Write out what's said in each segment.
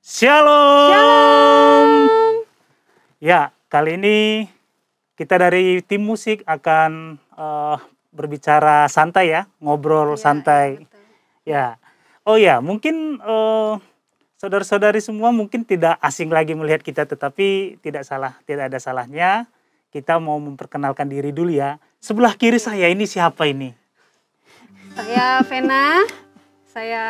Shalom. Shalom. Ya, kali ini kita dari tim musik akan berbicara santai ya, ngobrol santai. Betul. Ya, oh ya, mungkin saudara-saudari semua mungkin tidak asing lagi melihat kita, tetapi tidak ada salahnya kita mau memperkenalkan diri dulu ya. Sebelah kiri saya ini siapa ini? Saya Vena. Saya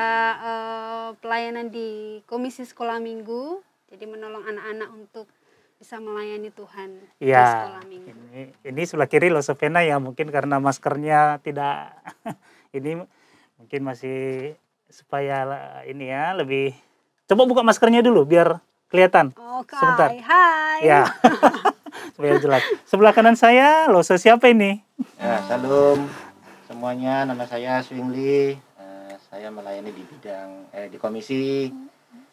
pelayanan di Komisi Sekolah Minggu. Jadi menolong anak-anak untuk bisa melayani Tuhan di sekolah minggu. Ini sebelah kiri loh Vena ya, mungkin karena maskernya tidak ini mungkin masih supaya ini ya lebih. Coba buka maskernya dulu biar kelihatan. Oke, Sebentar. hai. Ya. Supaya jelas. Sebelah kanan saya loh siapa ini? Ya, salam semuanya, nama saya Swingli. Saya melayani di bidang di Komisi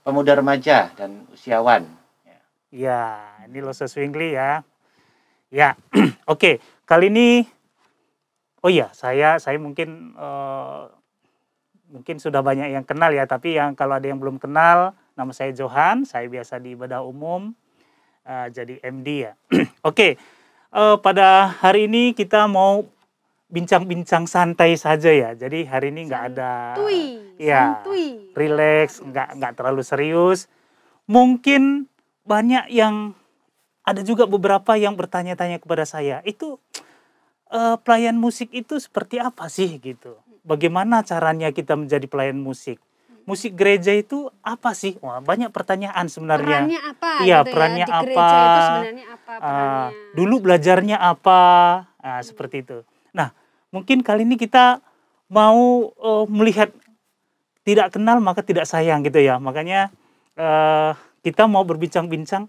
Pemuda Remaja dan Usiawan. Ya, ini Lose Swingli ya. Ya, oke. Kali ini, oh ya, saya mungkin mungkin sudah banyak yang kenal ya. Tapi kalau ada yang belum kenal, nama saya Johan. Saya biasa di Ibadah Umum, jadi MD ya. Oke, pada hari ini kita mau bincang-bincang santai saja ya. Jadi hari ini nggak ada, santuy. Relax, nggak terlalu serius. Mungkin banyak yang ada juga beberapa yang bertanya-tanya kepada saya, itu pelayan musik itu seperti apa sih gitu? Bagaimana caranya kita menjadi pelayan musik? Musik gereja itu apa sih? Wah, banyak pertanyaan sebenarnya. Perannya apa? Iya, gitu perannya ya? Di apa? gereja itu sebenarnya apa perannya? Dulu belajarnya apa? Seperti itu. Nah, mungkin kali ini kita mau melihat tidak kenal maka tidak sayang gitu ya. Makanya kita mau berbincang-bincang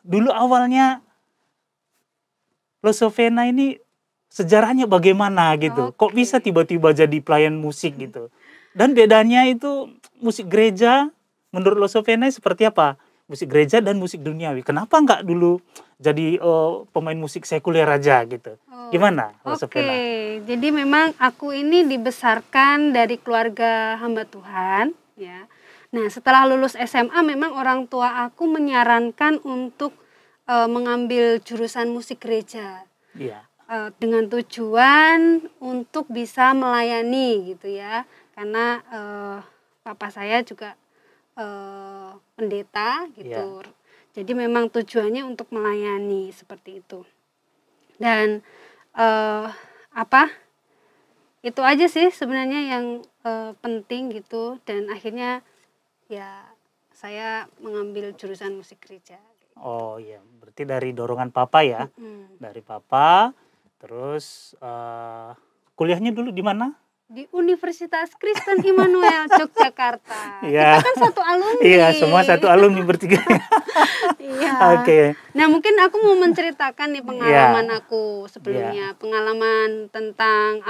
dulu awalnya Lose Vena ini sejarahnya bagaimana gitu. Kok bisa tiba-tiba jadi pelayan musik gitu. Dan bedanya itu musik gereja menurut Lose Vena seperti apa? Musik gereja dan musik duniawi. Kenapa nggak dulu jadi pemain musik sekuler aja gitu? Gimana Lose Vena? Jadi memang aku ini dibesarkan dari keluarga hamba Tuhan ya. Nah, setelah lulus SMA memang orang tua aku menyarankan untuk mengambil jurusan musik gereja. Iya. Dengan tujuan untuk bisa melayani gitu ya. Karena papa saya juga pendeta gitu. Yeah. Jadi memang tujuannya untuk melayani seperti itu. Dan itu aja sih sebenarnya yang penting gitu. Dan akhirnya ya saya mengambil jurusan musik gereja. Oh iya, berarti dari dorongan papa ya. Dari papa, terus kuliahnya dulu di mana? Di Universitas Kristen Immanuel Yogyakarta. Ya. Kita kan satu alumni. Iya, semua satu alumni bertiga. Iya. Oke. Nah, mungkin aku mau menceritakan nih pengalaman aku sebelumnya. Pengalaman tentang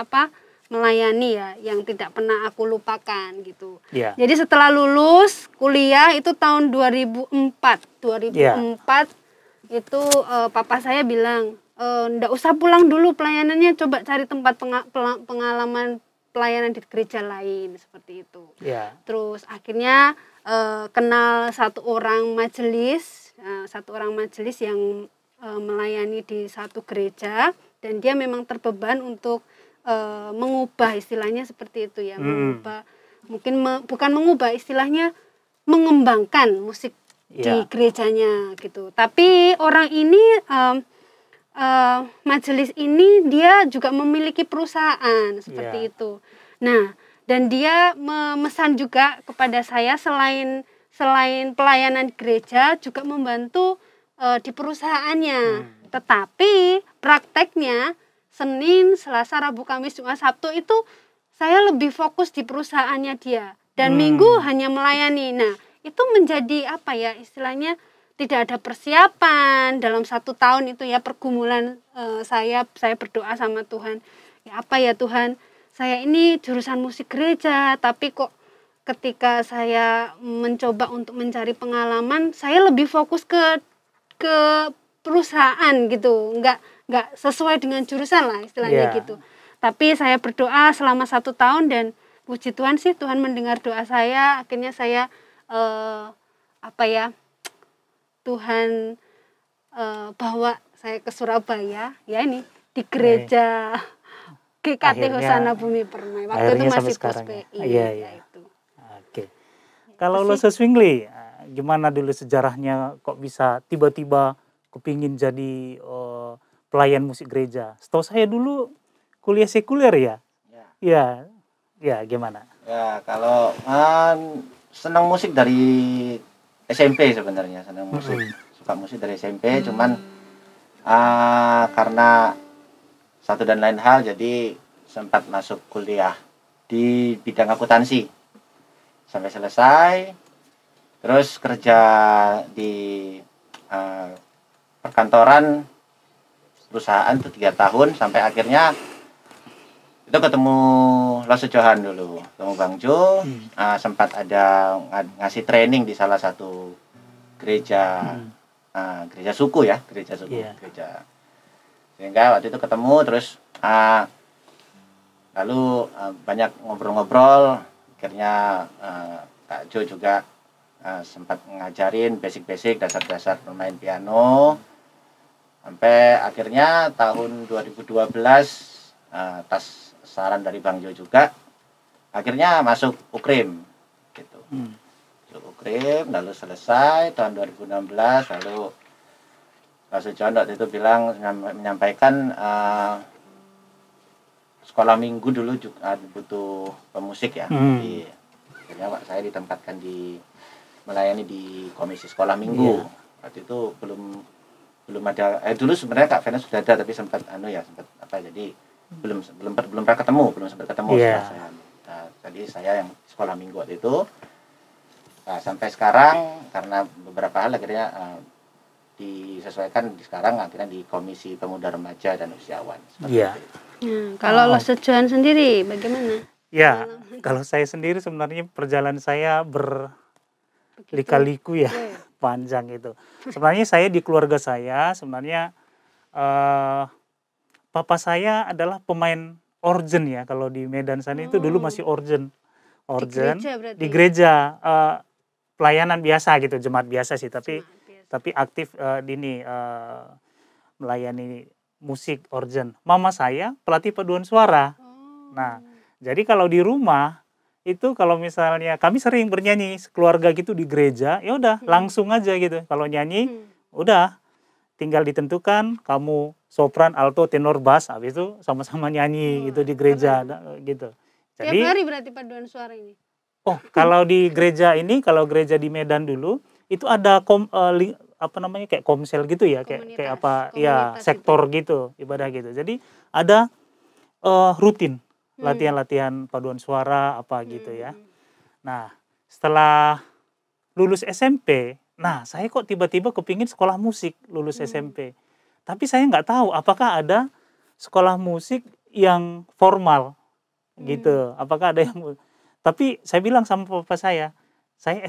melayani ya, yang tidak pernah aku lupakan gitu. Jadi setelah lulus kuliah itu tahun 2004 itu papa saya bilang, ndak usah pulang dulu pelayanannya, coba cari tempat pengalaman pelayanan di gereja lain seperti itu. Terus akhirnya kenal satu orang majelis yang melayani di satu gereja, dan dia memang terbeban untuk mengubah, istilahnya seperti itu ya, mengubah, mungkin bukan mengubah, istilahnya mengembangkan musik di gerejanya gitu. Tapi orang ini majelis ini dia juga memiliki perusahaan seperti itu. Nah, dan dia memesan juga kepada saya selain pelayanan gereja juga membantu di perusahaannya. Tetapi prakteknya Senin, Selasa, Rabu, Kamis, Jumat, Sabtu itu saya lebih fokus di perusahaannya dia, dan Minggu hanya melayani. Nah, itu menjadi istilahnya tidak ada persiapan dalam 1 tahun itu ya, pergumulan saya berdoa sama Tuhan. Ya Tuhan, saya ini jurusan musik gereja, tapi kok ketika saya mencoba untuk mencari pengalaman, saya lebih fokus ke perusahaan gitu, nggak sesuai dengan jurusan lah istilahnya gitu. Tapi saya berdoa selama 1 tahun, dan puji Tuhan sih, Tuhan mendengar doa saya. Akhirnya saya apa ya, Tuhan bawa saya ke Surabaya, ya ini di gereja GKT Akhirnya- Hosana Bumi Permai. Waktu itu akhirnya sampai masih sekarang ya. PSBI. Iya, ya iya. itu. Oke. Kalau lo sih. Swingli, gimana dulu sejarahnya kok bisa tiba-tiba kepingin jadi pelayan musik gereja? Setahu saya dulu kuliah sekuler ya? Ya. Iya. Ya, gimana? Ya, kalau senang musik dari SMP sebenarnya, senang musik. Suka musik dari SMP, cuman karena satu dan lain hal jadi sempat masuk kuliah di bidang akuntansi. Sampai selesai, terus kerja di perkantoran perusahaan itu 3 tahun, sampai akhirnya itu ketemu Lase Johan dulu, ketemu Bang Jo. Sempat ada ngasih training di salah satu gereja, gereja suku ya, gereja suku, Iya. gereja. Sehingga waktu itu ketemu, terus lalu banyak ngobrol-ngobrol. Akhirnya Kak Jo juga sempat ngajarin basic-basic, dasar-dasar bermain piano. Sampai akhirnya tahun 2012 atas saran dari Bang Jo juga, akhirnya masuk UKRIM gitu. Masuk UKRIM, lalu selesai tahun 2016, lalu Lase Johan waktu itu bilang, menyampaikan sekolah minggu dulu juga butuh pemusik ya. Jadi akhirnya saya ditempatkan melayani di komisi sekolah minggu. Waktu itu belum ada, dulu sebenarnya Kak Vena sudah ada, tapi sempat jadi belum pernah ketemu, belum sempat ketemu setelah saya. Jadi saya yang sekolah minggu waktu itu. Nah, sampai sekarang karena beberapa hal akhirnya disesuaikan sekarang akhirnya di Komisi Pemuda Remaja dan Usiawan. Iya. Kalau Lase Johan sendiri bagaimana? Ya, kalau saya sendiri sebenarnya perjalanan saya berlika-liku ya, panjang itu. Sebenarnya saya di keluarga saya sebenarnya papa saya adalah pemain organ ya, kalau di Medan sana itu dulu masih organ. gereja berarti? Di gereja, pelayanan biasa gitu, jemaat biasa sih, tapi aktif melayani musik organ. Mama saya pelatih paduan suara. Nah, jadi kalau di rumah itu kalau misalnya kami sering bernyanyi keluarga gitu di gereja, ya udah langsung aja gitu. Kalau nyanyi udah tinggal ditentukan kamu sopran, alto, tenor, bass, habis itu sama-sama nyanyi gitu di gereja gitu. Jadi tiap hari berarti paduan suara ini. Oh, kalau di gereja ini, kalau gereja di Medan dulu itu ada kayak komsel gitu ya, kayak apa ya, sektor gitu, ibadah gitu. Jadi ada rutin latihan-latihan paduan suara apa gitu ya. Nah, setelah lulus SMP, nah saya kok tiba-tiba kepingin sekolah musik lulus SMP. Tapi saya nggak tahu apakah ada sekolah musik yang formal gitu. Apakah ada yang... Tapi saya bilang sama papa saya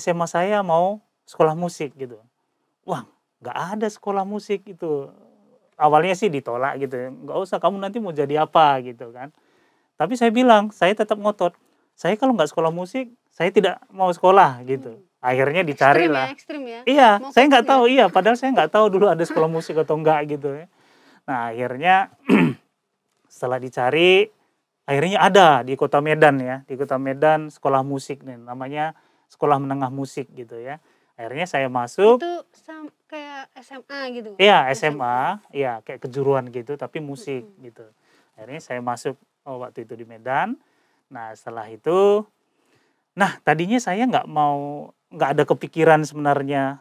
SMA saya mau sekolah musik gitu. Wah, nggak ada sekolah musik itu. Awalnya sih ditolak gitu, nggak usah, kamu nanti mau jadi apa gitu kan. Tapi saya bilang, saya tetap ngotot. Saya kalau nggak sekolah musik, saya tidak mau sekolah gitu. Akhirnya dicari lah. Ekstrim ya? Iya, saya nggak tahu. Iya, padahal saya nggak tahu dulu ada sekolah musik atau enggak gitu ya. Nah, akhirnya setelah dicari, akhirnya ada di Kota Medan ya. Di Kota Medan sekolah musik nih, namanya Sekolah Menengah Musik gitu ya. Akhirnya saya masuk. Itu kayak SMA gitu? Iya, SMA. Iya, kayak kejuruan gitu, tapi musik gitu. Akhirnya saya masuk waktu itu di Medan. Nah, setelah itu, tadinya saya nggak ada kepikiran sebenarnya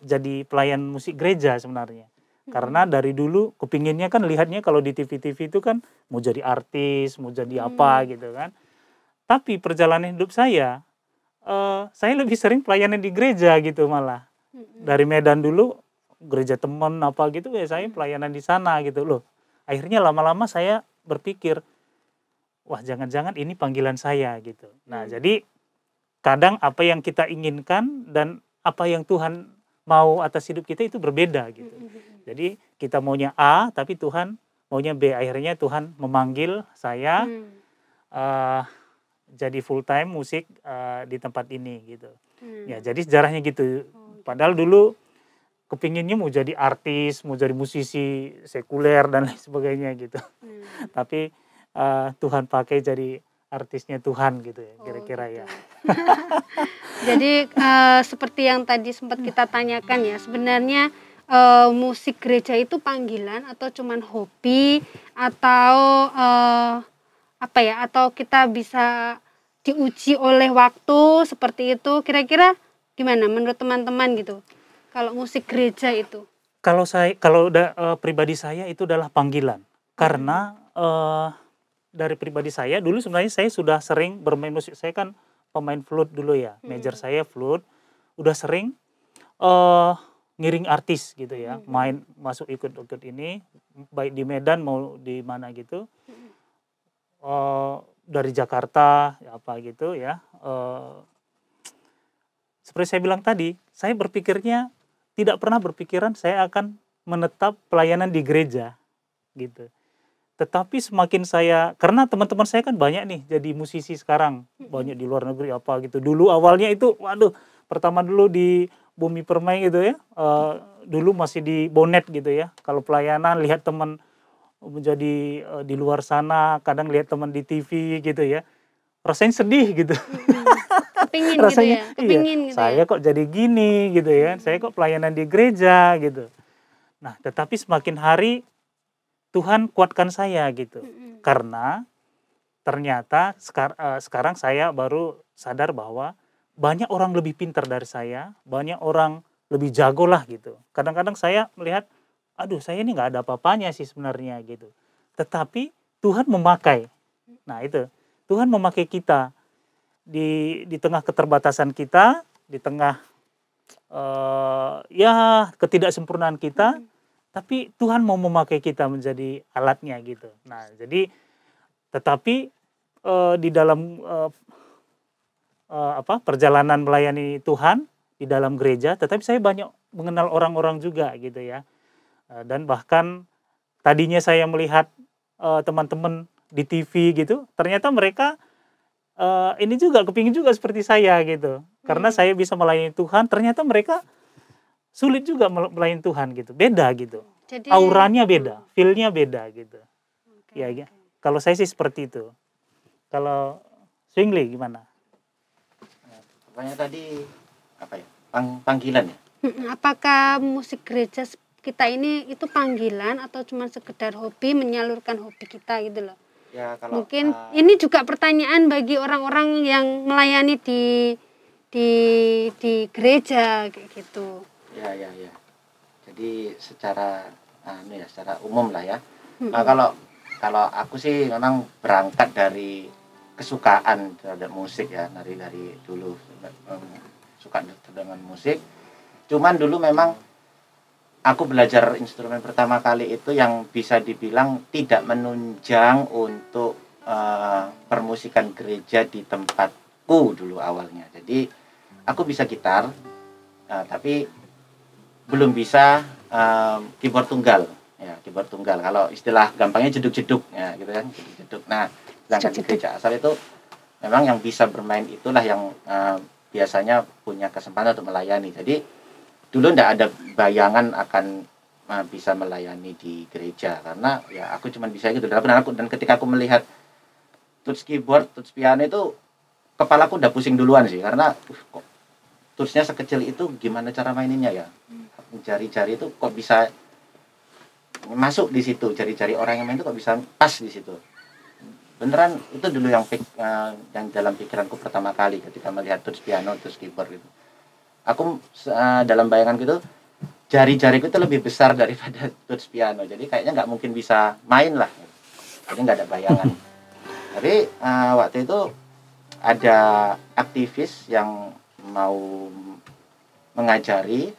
jadi pelayan musik gereja sebenarnya. Karena dari dulu kepinginnya kan lihatnya kalau di TV-TV itu kan mau jadi artis, mau jadi apa gitu kan. Tapi perjalanan hidup saya lebih sering pelayanan di gereja gitu malah. Dari Medan dulu gereja teman apa gitu ya, saya pelayanan di sana gitu loh. Akhirnya lama-lama saya berpikir, wah jangan-jangan ini panggilan saya gitu. Nah, jadi kadang apa yang kita inginkan dan apa yang Tuhan mau atas hidup kita itu berbeda gitu. Jadi kita maunya A, tapi Tuhan maunya B. Akhirnya Tuhan memanggil saya jadi full time musik di tempat ini gitu. Ya, jadi sejarahnya gitu. Padahal dulu kepinginnya mau jadi artis, mau jadi musisi sekuler dan lain sebagainya gitu. Tapi Tuhan pakai jadi artisnya Tuhan gitu ya, kira-kira gitu. ya. Jadi seperti yang tadi sempat kita tanyakan ya, sebenarnya musik gereja itu panggilan atau cuman hobi atau apa ya? Atau kita bisa diuji oleh waktu seperti itu. Kira-kira gimana menurut teman-teman gitu? Kalau musik gereja itu? Kalau pribadi saya itu adalah panggilan. Karena dari pribadi saya dulu sebenarnya saya sudah sering bermain musik. Saya kan pemain flute dulu ya, major saya flute. Udah sering ngiring artis gitu ya, main masuk ikut ini, baik di Medan mau di mana gitu. Dari Jakarta apa gitu ya. Seperti saya bilang tadi, saya berpikirnya tidak pernah berpikiran saya akan menetap pelayanan di gereja gitu. Tetapi semakin saya, karena teman-teman saya kan banyak nih jadi musisi sekarang, banyak di luar negeri apa gitu. Dulu awalnya itu, waduh, pertama dulu di Bumi Permai gitu ya, dulu masih di Bonet gitu ya. Kalau pelayanan lihat teman menjadi di luar sana, kadang lihat teman di TV gitu ya, rasanya sedih gitu. Kepingin Rasanya gitu ya, kepingin iya, gitu saya ya. kok jadi gini gitu ya, saya kok pelayanan di gereja gitu. Nah, tetapi semakin hari Tuhan kuatkan saya gitu, karena ternyata sekarang saya baru sadar bahwa banyak orang lebih pintar dari saya, banyak orang lebih jago lah gitu. Kadang-kadang saya melihat, aduh saya ini nggak ada apa-apanya sih sebenarnya gitu. Tetapi Tuhan memakai, nah itu, Tuhan memakai kita di tengah keterbatasan kita, di tengah ya ketidaksempurnaan kita, tapi Tuhan mau memakai kita menjadi alatnya gitu. Nah, jadi tetapi di dalam perjalanan melayani Tuhan di dalam gereja, tetapi saya banyak mengenal orang-orang juga gitu ya. Dan bahkan tadinya saya melihat teman-teman di TV gitu, ternyata mereka ini juga kepingin juga seperti saya gitu. Karena saya bisa melayani Tuhan, ternyata mereka sulit juga melayani Tuhan gitu. Beda gitu. Jadi, auranya beda, feel-nya beda gitu. Okay, Ya, kalau saya sih seperti itu. Kalau Swingly gimana? Pokoknya tadi apa ya? Panggilan ya. Apakah musik gereja kita ini itu panggilan atau cuma sekedar hobi, menyalurkan hobi kita gitu loh? Ya, kalau mungkin ini juga pertanyaan bagi orang-orang yang melayani di gereja kayak gitu. Ya. Jadi secara secara umum lah ya. Nah, kalau aku sih memang berangkat dari kesukaan terhadap musik ya, dari dulu suka dengan musik. Cuman dulu memang aku belajar instrumen pertama kali itu yang bisa dibilang tidak menunjang untuk permusikan gereja di tempatku dulu awalnya. Jadi aku bisa gitar, tapi belum bisa keyboard tunggal. Ya, keyboard tunggal. Kalau istilah gampangnya jeduk-jeduk, ya gitu kan, jeduk-jeduk. Nah, sedangkan di gereja asal itu memang yang bisa bermain itulah yang biasanya punya kesempatan untuk melayani. Jadi dulu tidak ada bayangan akan bisa melayani di gereja karena ya aku cuma bisa gitu. Dan ketika aku melihat touch keyboard, touch piano itu kepalaku udah pusing duluan sih karena kok touchnya sekecil itu gimana cara maininnya ya. Jari-jari itu kok bisa masuk di situ, jari-jari orang yang main itu kok bisa pas di situ. Beneran itu dulu yang dalam pikiranku pertama kali ketika melihat touch piano, touch keyboard gitu. Aku dalam bayangan gitu jari-jariku itu lebih besar daripada touch piano, jadi kayaknya nggak mungkin bisa main lah, jadi nggak ada bayangan. Tapi waktu itu ada aktivis yang mau mengajari,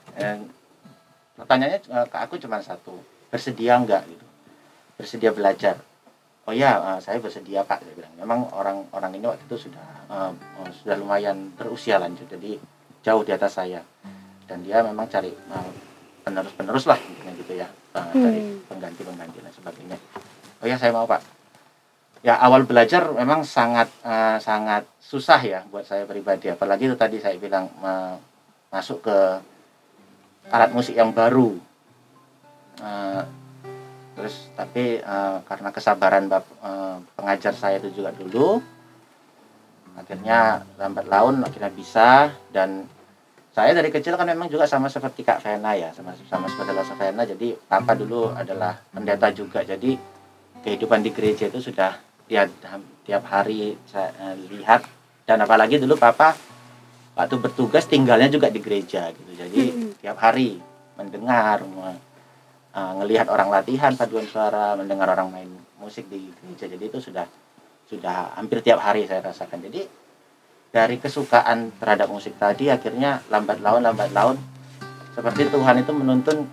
pertanyaannya ke aku cuma satu, bersedia nggak gitu, bersedia belajar. Oh ya, saya bersedia Pak, saya bilang. Memang orang ini waktu itu sudah lumayan berusia lanjut, jadi jauh di atas saya, dan dia memang cari penerus lah gitu ya, cari pengganti dan sebagainya. Oh ya, saya mau Pak. Ya awal belajar memang sangat sangat susah ya buat saya pribadi. Apalagi itu tadi saya bilang masuk ke alat musik yang baru. Terus tapi karena kesabaran pengajar saya itu juga dulu, akhirnya lambat laun akhirnya bisa. Dan saya dari kecil kan memang juga sama seperti Kak Vena ya, sama seperti Kak Vena. Jadi papa dulu adalah pendeta juga, jadi kehidupan di gereja itu sudah ya tiap hari saya lihat. Dan apalagi dulu papa waktu bertugas tinggalnya juga di gereja gitu, jadi tiap hari mendengar, ngelihat orang latihan paduan suara, mendengar orang main musik di gereja. Jadi itu sudah hampir tiap hari saya rasakan. Jadi dari kesukaan terhadap musik tadi akhirnya lambat laun seperti Tuhan itu menuntun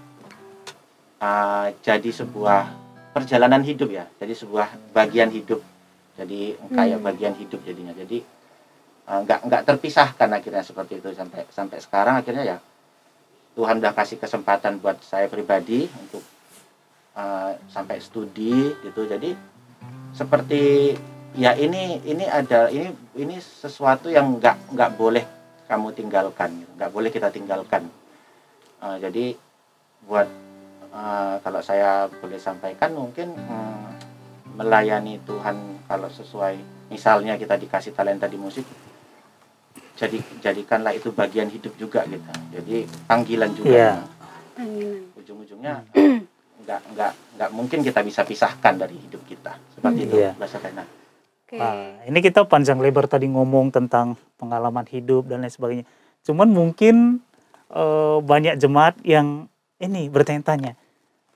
jadi sebuah perjalanan hidup ya, jadi sebuah bagian hidup, jadi kayak bagian hidup jadinya. Jadi nggak terpisahkan akhirnya seperti itu sampai sekarang. Akhirnya ya Tuhan udah kasih kesempatan buat saya pribadi untuk sampai studi gitu. Jadi seperti ya ini sesuatu yang nggak boleh kamu tinggalkan, gitu. Nggak boleh kita tinggalkan. Jadi buat kalau saya boleh sampaikan mungkin melayani Tuhan kalau sesuai, misalnya kita dikasih talenta di musik, jadikanlah itu bagian hidup juga gitu. Jadi panggilan juga. Ujung-ujungnya nggak mungkin kita bisa pisahkan dari hidup kita seperti itu bahasa Vena. Nah, ini kita panjang lebar tadi ngomong tentang pengalaman hidup dan lain sebagainya. Cuman mungkin banyak jemaat yang ini bertanya-tanya,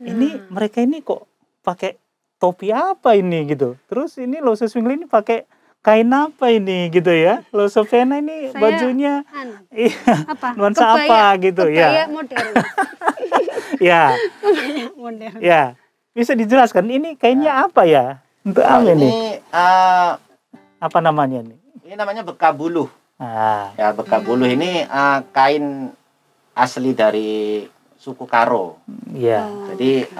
ini mereka ini kok pakai topi apa ini gitu. Terus ini Lose Swingli ini pakai kain apa ini gitu ya. Lose Vena ini bajunya nuansa apa gitu ya. Modern. Ya. Modern. Ya. Bisa dijelaskan ini kainnya apa ya? Untuk apa ini? Apa namanya nih? Ini namanya bekabuluh. Ya, bekabuluh ini kain asli dari suku Karo. Iya. Jadi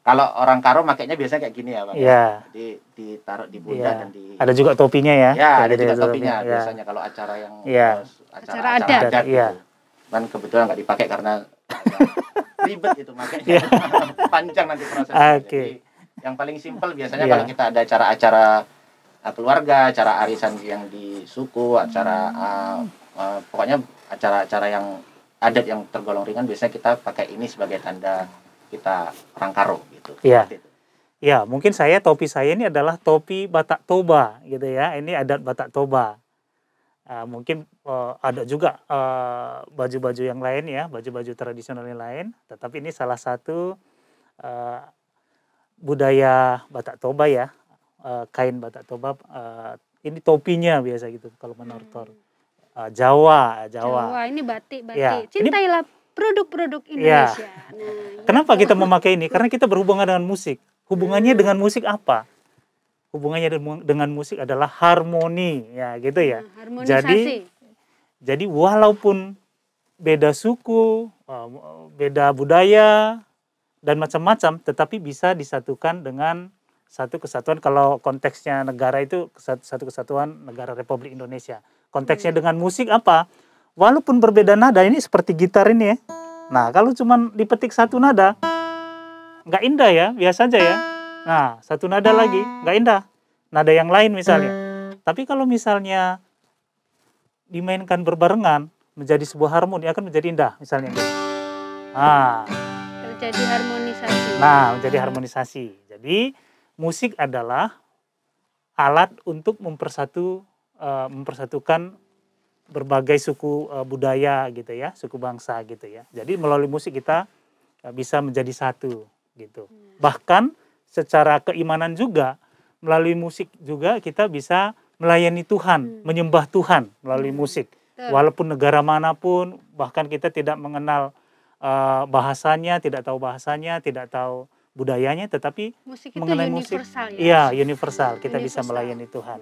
kalau orang Karo makainya biasanya kayak gini ya, Pak. Iya. Jadi ditaruh di pundak dan di. Ada juga topinya ya? Ya, ada juga topinya. Biasanya kalau acara yang acara adat. Gitu. Dan kebetulan nggak dipakai karena ribet itu makanya. Panjang nanti prosesnya. Jadi yang paling simpel biasanya kalau kita ada acara-acara keluarga, acara arisan yang di suku, acara pokoknya acara-acara yang adat yang tergolong ringan, biasanya kita pakai ini sebagai tanda kita orang Karo gitu. Iya. Ya, mungkin topi saya ini adalah topi Batak Toba gitu ya. Ini adat Batak Toba. Mungkin ada juga baju-baju yang lain ya, baju-baju tradisional yang lain. Tetapi ini salah satu budaya Batak Toba ya, kain Batak Toba. Ini topinya biasa gitu kalau menortor. Jawa ini batik. Ya, Cintailah produk-produk Indonesia. Ya. Kenapa kita memakai ini? Karena kita berhubungan dengan musik. Hubungannya dengan musik apa? Hubungannya dengan musik adalah harmoni, ya gitu ya. Harmonisasi. Jadi walaupun beda suku, beda budaya dan macam-macam, tetapi bisa disatukan dengan satu kesatuan. Kalau konteksnya negara itu satu kesatuan negara Republik Indonesia. Konteksnya dengan musik apa? Walaupun berbeda nada, ini seperti gitar ini ya. Nah, kalau cuma dipetik satu nada, nggak indah ya, biasa aja ya. Nah, satu nada lagi, nggak indah. Nada yang lain misalnya. Tapi kalau misalnya dimainkan berbarengan, menjadi sebuah harmoni, akan menjadi indah misalnya. Terjadi harmonisasi. Nah, menjadi harmonisasi. Jadi, musik adalah alat untuk mempersatukan berbagai suku budaya gitu ya, suku bangsa gitu ya. Jadi melalui musik kita bisa menjadi satu gitu. Bahkan secara keimanan juga melalui musik juga kita bisa melayani Tuhan, menyembah Tuhan melalui musik. Walaupun negara manapun, bahkan kita tidak mengenal bahasanya, tidak tahu budayanya, tetapi musik itu mengenai universal musik, ya. Iya, universal. Kita bisa melayani Tuhan.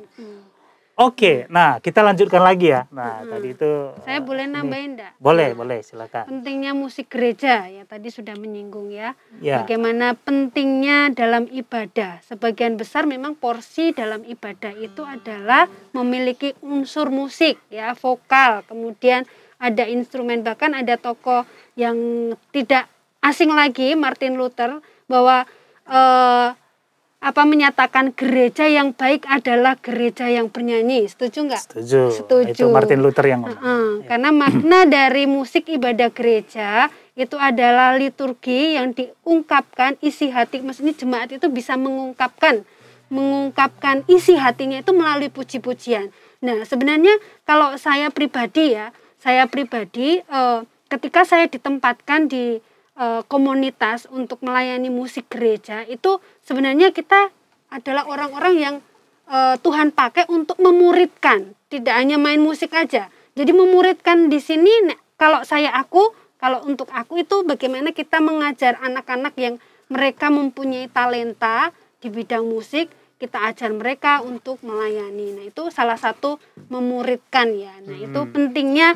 Oke, nah kita lanjutkan lagi ya. Nah, tadi itu Saya boleh ini. nambahin enggak? Boleh, silakan. Pentingnya musik gereja ya tadi sudah menyinggung ya. Ya. Bagaimana pentingnya dalam ibadah. Sebagian besar memang porsi dalam ibadah itu adalah memiliki unsur musik ya, vokal, kemudian ada instrumen, bahkan ada tokoh yang tidak asing lagi, Martin Luther, bahwa menyatakan gereja yang baik adalah gereja yang bernyanyi. Setuju nggak? Setuju. Itu Martin Luther yang ngomong. Karena makna dari musik ibadah gereja itu adalah liturgi yang diungkapkan isi hati. Maksudnya jemaat itu bisa mengungkapkan isi hatinya itu melalui puji-pujian. Nah, sebenarnya kalau saya pribadi ketika saya ditempatkan di komunitas untuk melayani musik gereja, itu sebenarnya kita adalah orang-orang yang Tuhan pakai untuk memuridkan, tidak hanya main musik aja. Jadi memuridkan di sini kalau untuk aku itu bagaimana kita mengajar anak-anak yang mereka mempunyai talenta di bidang musik, kita ajar mereka untuk melayani. Nah, itu salah satu memuridkan ya. Nah, itu pentingnya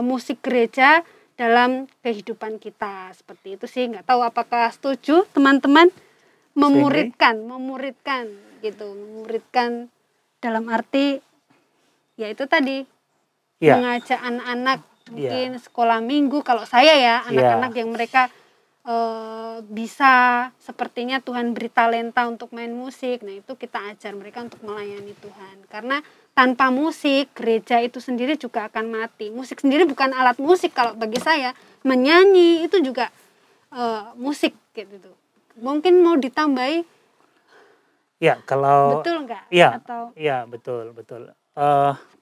musik gereja dalam kehidupan kita. Seperti itu sih, nggak tahu apakah setuju teman-teman. Memuridkan gitu, memuridkan dalam arti ya itu tadi mengajak anak-anak mungkin sekolah minggu, kalau saya ya anak-anak yang mereka bisa, sepertinya Tuhan beri talenta untuk main musik, nah itu kita ajar mereka untuk melayani Tuhan, karena tanpa musik gereja itu sendiri juga akan mati. Musik sendiri bukan alat musik kalau bagi saya, menyanyi itu juga musik gitu. Mungkin mau ditambahi? Ya, kalau betul nggak? Ya, betul.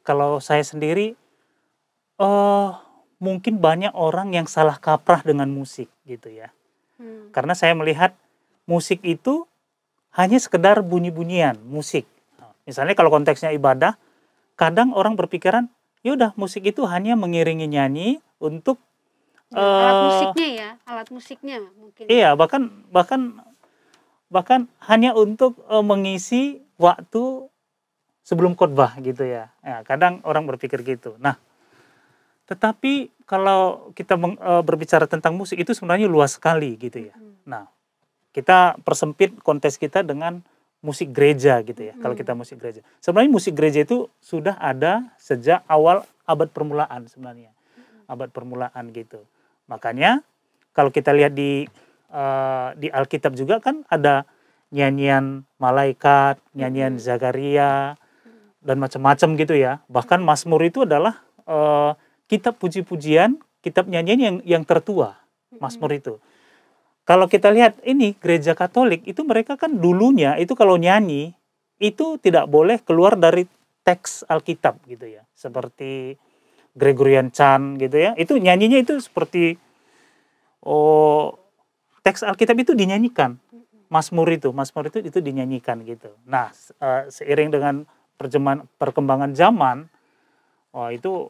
Kalau saya sendiri, mungkin banyak orang yang salah kaprah dengan musik gitu ya. Karena saya melihat musik itu hanya sekedar bunyi-bunyian musik. Misalnya kalau konteksnya ibadah, kadang orang berpikiran, ya udah musik itu hanya mengiringi nyanyi untuk alat musiknya mungkin. Iya, bahkan hanya untuk mengisi waktu sebelum khotbah gitu ya. Kadang orang berpikir gitu. Nah, tetapi kalau kita berbicara tentang musik itu sebenarnya luas sekali gitu ya. Nah, kita persempit konteks kita dengan musik gereja gitu ya. Kalau kita musik gereja, sebenarnya musik gereja itu sudah ada sejak awal abad permulaan sebenarnya. Abad permulaan gitu. Makanya kalau kita lihat di Alkitab juga kan ada nyanyian malaikat, nyanyian Zakaria, dan macam-macam gitu ya. Bahkan Mazmur itu adalah kitab puji-pujian, kitab nyanyian yang tertua, Mazmur itu. Kalau kita lihat ini gereja Katolik itu mereka kan dulunya itu kalau nyanyi itu tidak boleh keluar dari teks Alkitab gitu ya. Seperti Gregorian Chant gitu ya. Itu nyanyinya itu seperti teks Alkitab itu dinyanyikan. Mazmur itu dinyanyikan gitu. Nah, seiring dengan perkembangan zaman, itu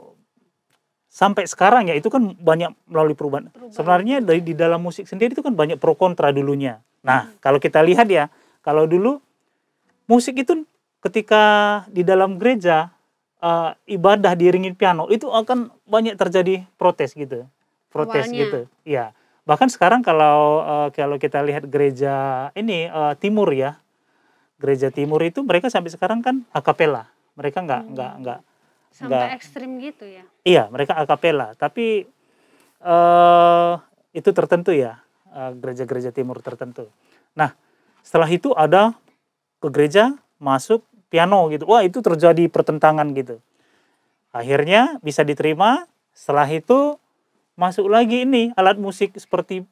sampai sekarang ya itu kan banyak melalui perubahan. Sebenarnya di dalam musik sendiri itu kan banyak pro kontra dulunya. Nah, kalau kita lihat ya, kalau dulu musik itu ketika di dalam gereja ibadah diiringi piano itu akan banyak terjadi protes gitu. Gitu. Ya. Bahkan sekarang kalau kita lihat gereja ini timur ya. Gereja timur itu mereka sampai sekarang kan akapela. Mereka enggak sampai ekstrim gitu ya. Iya, mereka akapela, tapi itu tertentu ya, gereja-gereja timur tertentu. Nah, setelah itu ada ke gereja masuk piano gitu. Wah, itu terjadi pertentangan gitu. Akhirnya bisa diterima, setelah itu masuk lagi ini alat musik seperti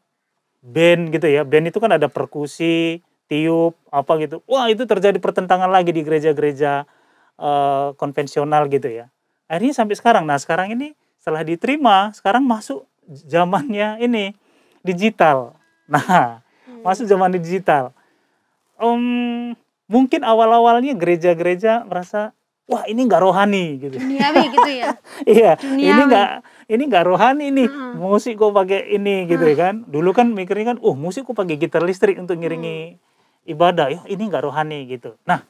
band gitu ya. Band itu kan ada perkusi, tiup, apa gitu. Wah, itu terjadi pertentangan lagi di gereja-gereja konvensional gitu ya. Akhirnya sampai sekarang. Nah, sekarang ini setelah diterima, sekarang masuk zamannya ini digital. Nah, masuk zaman digital. Mungkin awal-awalnya gereja-gereja merasa, wah ini nggak rohani gitu. Duniawi gitu ya. Iya, ini nggak rohani nih. Musik kok pakai ini gitu ya kan. Dulu kan mikirnya kan, musik kok pakai gitar listrik untuk ngiringi ibadah. Ya, ini nggak rohani gitu. Nah,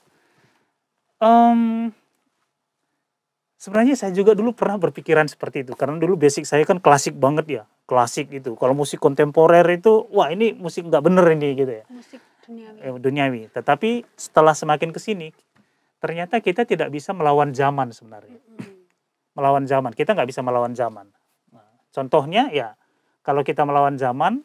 sebenarnya saya juga dulu pernah berpikiran seperti itu. Karena dulu basic saya kan klasik banget ya. Klasik itu. Kalau musik kontemporer itu, wah ini musik nggak bener ini gitu ya. Musik duniawi. Duniawi. Tetapi setelah semakin ke sini, ternyata kita tidak bisa melawan zaman sebenarnya. Melawan zaman. Kita nggak bisa melawan zaman. Nah, contohnya ya, kalau kita melawan zaman,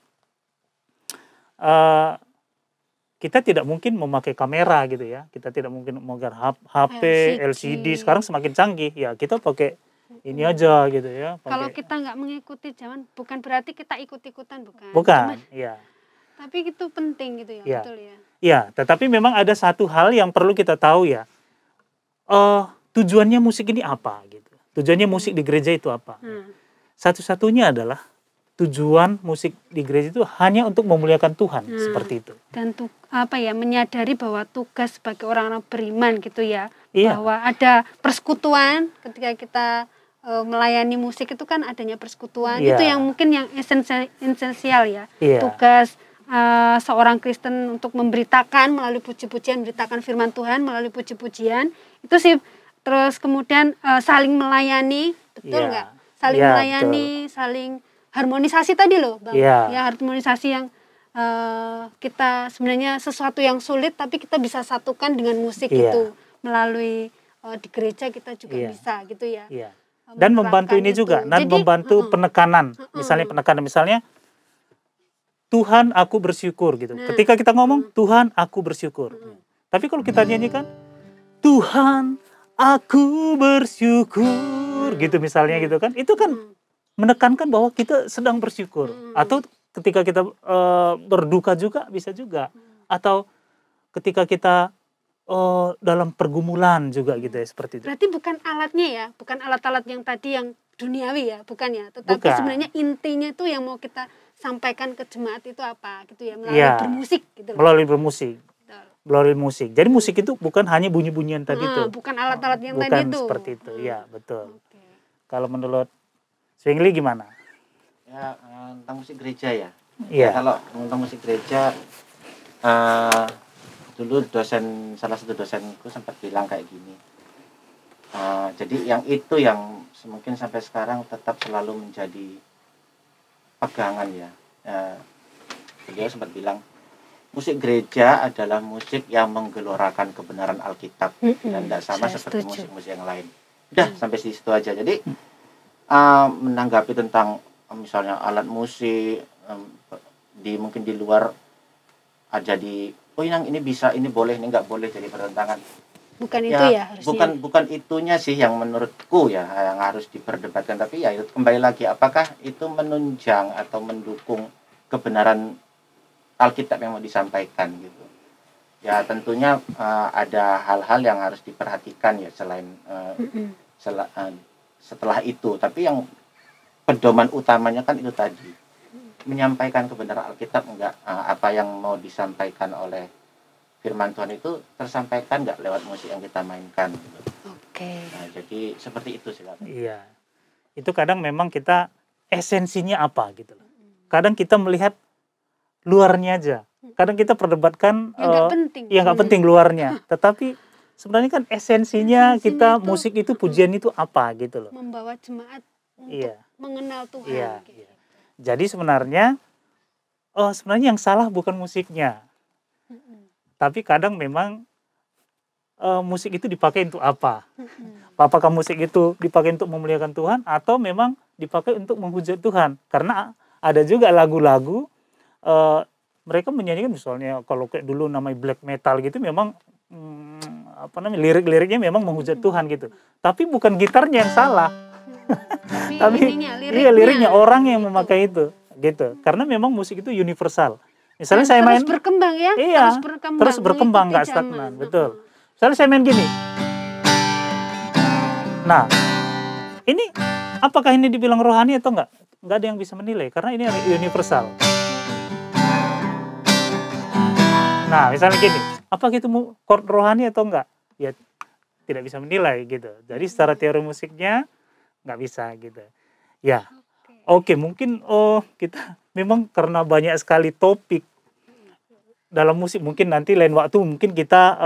kita tidak mungkin memakai kamera gitu ya. Kita tidak mungkin memakai HP, LCD. Sekarang semakin canggih. Ya kita pakai ini aja gitu ya. Kalau kita nggak mengikuti zaman, bukan berarti kita ikut-ikutan, bukan. Bukan, ya. Tapi itu penting gitu ya, Ya. betul ya. Ya, tetapi memang ada satu hal yang perlu kita tahu ya. Tujuannya musik ini apa gitu. Tujuannya musik di gereja itu apa. Satu-satunya adalah tujuan musik di gereja itu hanya untuk memuliakan Tuhan, seperti itu. Dan menyadari bahwa tugas sebagai orang-orang beriman gitu ya, Iya. bahwa ada persekutuan ketika kita melayani musik itu kan adanya persekutuan. Iya. Itu yang mungkin yang esensial ya. Iya. Tugas seorang Kristen untuk memberitakan melalui puji-pujian, memberitakan firman Tuhan melalui puji-pujian. Itu sih. Terus kemudian saling melayani, betul nggak? Saling melayani, betul. Saling harmonisasi tadi loh, Bang. Ya, harmonisasi yang kita sebenarnya sesuatu yang sulit tapi kita bisa satukan dengan musik itu melalui di gereja kita juga bisa gitu ya. Dan membantu ini juga, dan membantu penekanan. Misalnya Tuhan aku bersyukur gitu. Ketika kita ngomong Tuhan aku bersyukur. Tapi kalau kita nyanyikan Tuhan aku bersyukur gitu misalnya gitu kan, itu kan menekankan bahwa kita sedang bersyukur. Atau ketika kita berduka juga bisa juga. Atau ketika kita dalam pergumulan juga gitu ya, seperti itu. Berarti bukan alatnya ya, bukan alat-alat yang tadi yang duniawi ya, bukan ya. Tetapi sebenarnya intinya itu yang mau kita sampaikan ke jemaat itu apa gitu ya, melalui bermusik gitu. Melalui bermusik. Melalui musik. Jadi musik itu bukan hanya bunyi-bunyian tadi itu. Bukan alat-alat yang tadi itu. Bukan seperti itu. Ya, betul. Kalau menurut Zwingli gimana? Ya, tentang musik gereja ya. Iya. Kalau tentang musik gereja, dulu salah satu dosenku sempat bilang kayak gini. Jadi yang itu yang mungkin sampai sekarang tetap selalu menjadi pegangan ya. Beliau sempat bilang, musik gereja adalah musik yang menggelorakan kebenaran Alkitab dan tidak sama seperti musik-musik yang lain. Udah sampai di situ aja. Jadi menanggapi tentang misalnya alat musik mungkin di luar jadi ini bisa, ini boleh, ini nggak boleh, jadi pertentangan. Bukan itu ya harusnya. Bukan itunya sih yang menurutku ya yang harus diperdebatkan, tapi ya itu kembali lagi apakah itu menunjang atau mendukung kebenaran Alkitab yang mau disampaikan gitu. Ya tentunya ada hal-hal yang harus diperhatikan ya selain setelah itu, tapi yang pedoman utamanya kan itu tadi, menyampaikan kebenaran Alkitab enggak, apa yang mau disampaikan oleh firman Tuhan itu tersampaikan enggak lewat musik yang kita mainkan gitu. Oke. Nah, jadi seperti itu sih. Iya. Itu kadang memang kita esensinya apa gitu loh. Kadang kita melihat luarnya aja. Kadang kita perdebatkan yang nggak penting luarnya. Tetapi sebenarnya kan esensinya kita itu, musik itu, pujian itu apa gitu loh. Membawa jemaat untuk mengenal Tuhan. Iya. Jadi sebenarnya yang salah bukan musiknya. Tapi kadang memang musik itu dipakai untuk apa? Apakah musik itu dipakai untuk memuliakan Tuhan atau memang dipakai untuk menghujat Tuhan? Karena ada juga lagu-lagu mereka menyanyikan misalnya kalau kayak dulu namanya black metal gitu memang lirik-liriknya memang menghujat Tuhan gitu. Tapi bukan gitarnya yang salah. Tapi liriknya orang yang memakai itu gitu. Karena memang musik itu universal. Misalnya saya main berkembang ya. Iya, terus berkembang nggak stagnan, betul. Misalnya saya main gini. Nah, ini apakah ini dibilang rohani atau enggak? Enggak ada yang bisa menilai karena ini universal. Nah, misalnya gini, apakah itu chord rohani atau enggak? Ya tidak bisa menilai gitu. Jadi secara teori musiknya nggak bisa gitu. Ya, oke, mungkin kita memang karena banyak sekali topik dalam musik, mungkin nanti lain waktu mungkin kita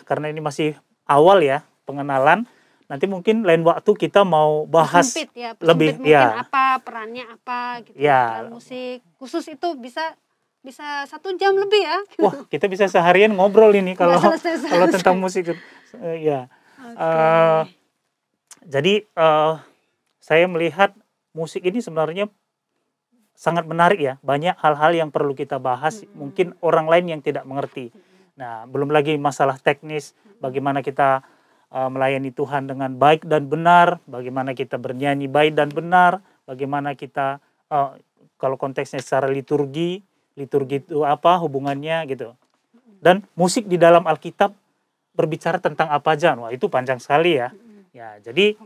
karena ini masih awal ya pengenalan, nanti mungkin lain waktu kita mau bahas Persempit ya, lebih mungkin ya. apa perannya apa gitu. Ya. Dalam musik khusus itu bisa 1 jam lebih ya. Wah, kita bisa seharian ngobrol ini kalau Nggak selesai-selesai. kalau tentang musik. Ya. Oke. Jadi saya melihat musik ini sebenarnya sangat menarik ya. Banyak hal-hal yang perlu kita bahas. Mungkin orang lain yang tidak mengerti. Nah, belum lagi masalah teknis, bagaimana kita melayani Tuhan dengan baik dan benar, bagaimana kita bernyanyi baik dan benar, bagaimana kita kalau konteksnya secara liturgi itu apa hubungannya gitu. Dan musik di dalam Alkitab berbicara tentang apa aja, wah itu panjang sekali ya. Ya, jadi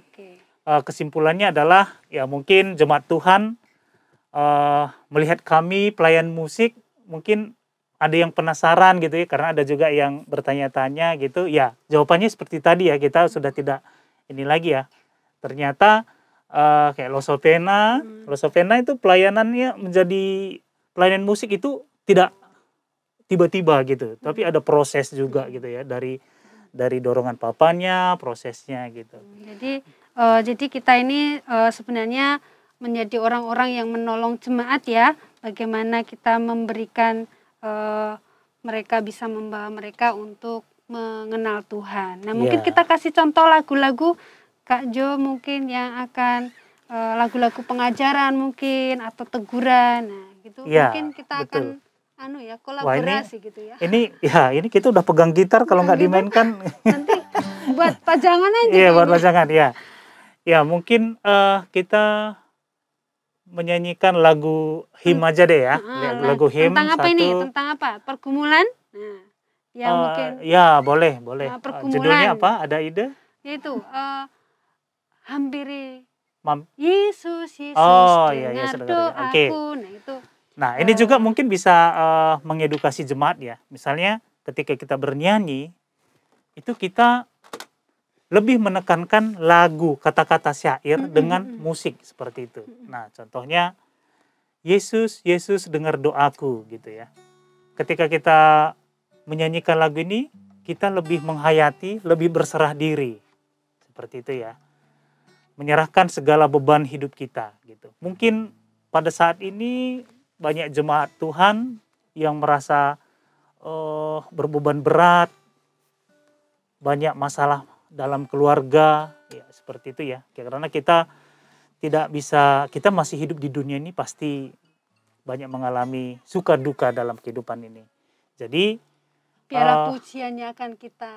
kesimpulannya adalah ya mungkin jemaat Tuhan melihat kami pelayan musik mungkin ada yang penasaran gitu ya, karena ada juga yang bertanya-tanya gitu. Ya, jawabannya seperti tadi ya, kita sudah tidak ini lagi ya. Ternyata kayak Losopena itu pelayanannya menjadi pelayanan musik itu tidak tiba-tiba gitu, tapi ada proses juga gitu ya, dari dorongan papanya, prosesnya gitu. Jadi kita ini sebenarnya menjadi orang-orang yang menolong jemaat ya, bagaimana kita memberikan mereka bisa membawa mereka untuk mengenal Tuhan. Nah mungkin kita kasih contoh lagu-lagu Kak Jo mungkin yang akan lagu-lagu pengajaran mungkin atau teguran. Nah gitu mungkin kita betul. akan kolaborasi gitu ya. Ini kita udah pegang gitar, kalau nggak dimainkan nanti buat pajangan aja. Iya, buat pajangan ya. Ya mungkin kita menyanyikan lagu him aja deh ya. Lagu him tentang apa satu. ini? Tentang apa? Pergumulan? Nah, ya mungkin. Ya, boleh. Pergumulan. Judulnya apa? Ada ide? Yaitu hampiri Yesus dengar doaku. Nah, itu. Nah, ini juga mungkin bisa mengedukasi jemaat ya. Misalnya ketika kita bernyanyi, itu kita lebih menekankan lagu, kata-kata syair dengan musik seperti itu. Nah, contohnya Yesus, Yesus dengar doaku gitu ya. Ketika kita menyanyikan lagu ini, kita lebih menghayati, lebih berserah diri. Seperti itu ya. Menyerahkan segala beban hidup kita gitu. Mungkin pada saat ini banyak jemaat Tuhan yang merasa berbeban berat, banyak masalah dalam keluarga, ya seperti itu ya. Karena kita tidak bisa, kita masih hidup di dunia ini pasti banyak mengalami suka duka dalam kehidupan ini. Jadi biarlah pujiannya akan kita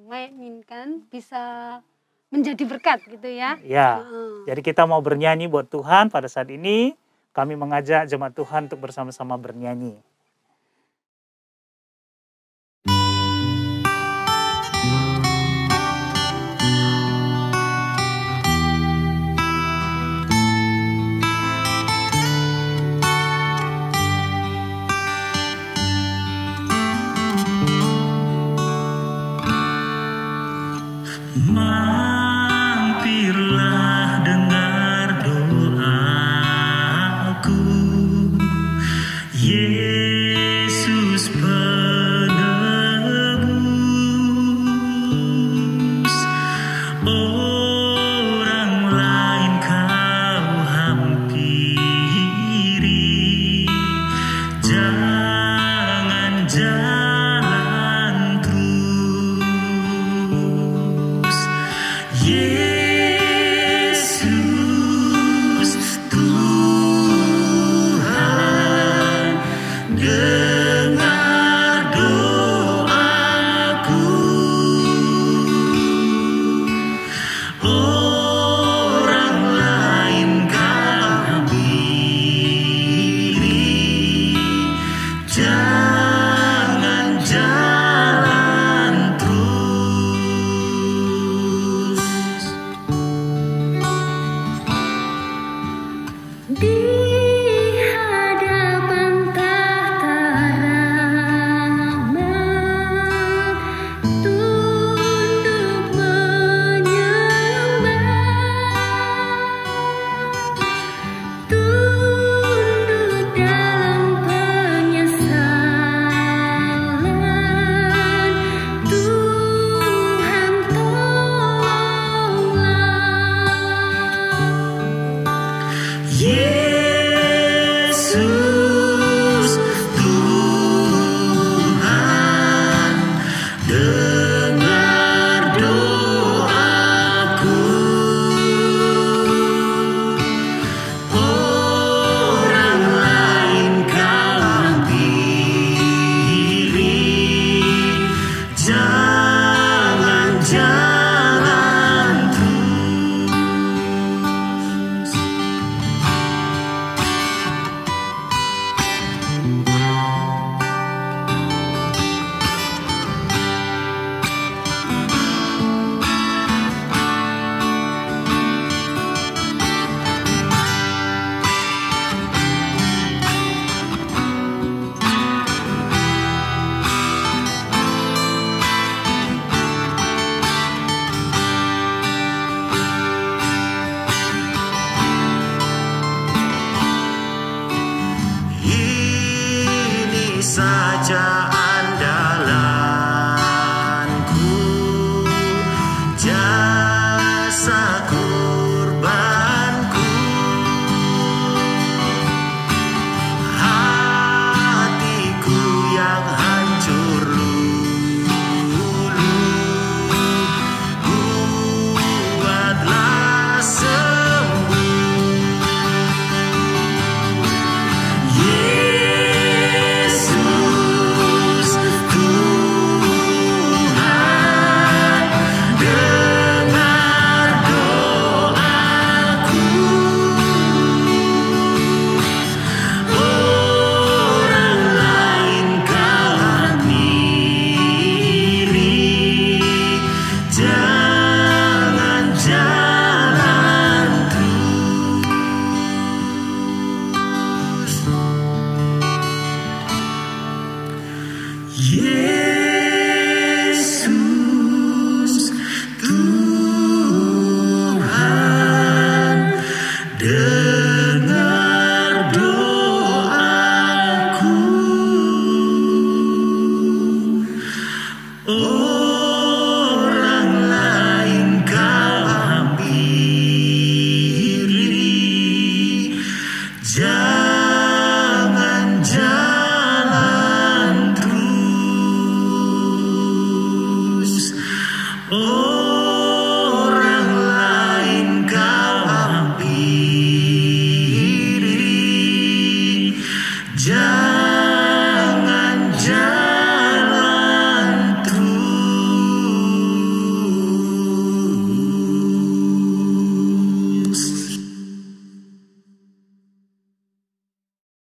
mainkan bisa menjadi berkat gitu ya. Ya, jadi kita mau bernyanyi buat Tuhan pada saat ini. Kami mengajak jemaat Tuhan untuk bersama-sama bernyanyi. Mampirlah dengar doaku, Yesus penebus. Orang lain kau hampiri, jangan jalan terus. Yesus Tuhan, dengar doaku. Orang lain kau hampiri, jangan jalan terus. Di hadapan tahta rahmat, tunduk menyembah, tunduk dalam penyesalan. Tuhan tolong Yesus Tuhan, dengar doaku. Orang lain kau pilih, jangan terus. Ini saja andalanku, jasa kurbanku. Hatiku yang hancur lulu, buatlah sembuh. Yesus Tuhan, dengar doaku. Orang lain kau pilih, jangan jalan terus. Yesus Tuhan, dengar doaku. Orang lain kau hampiri, jangan jalan terus.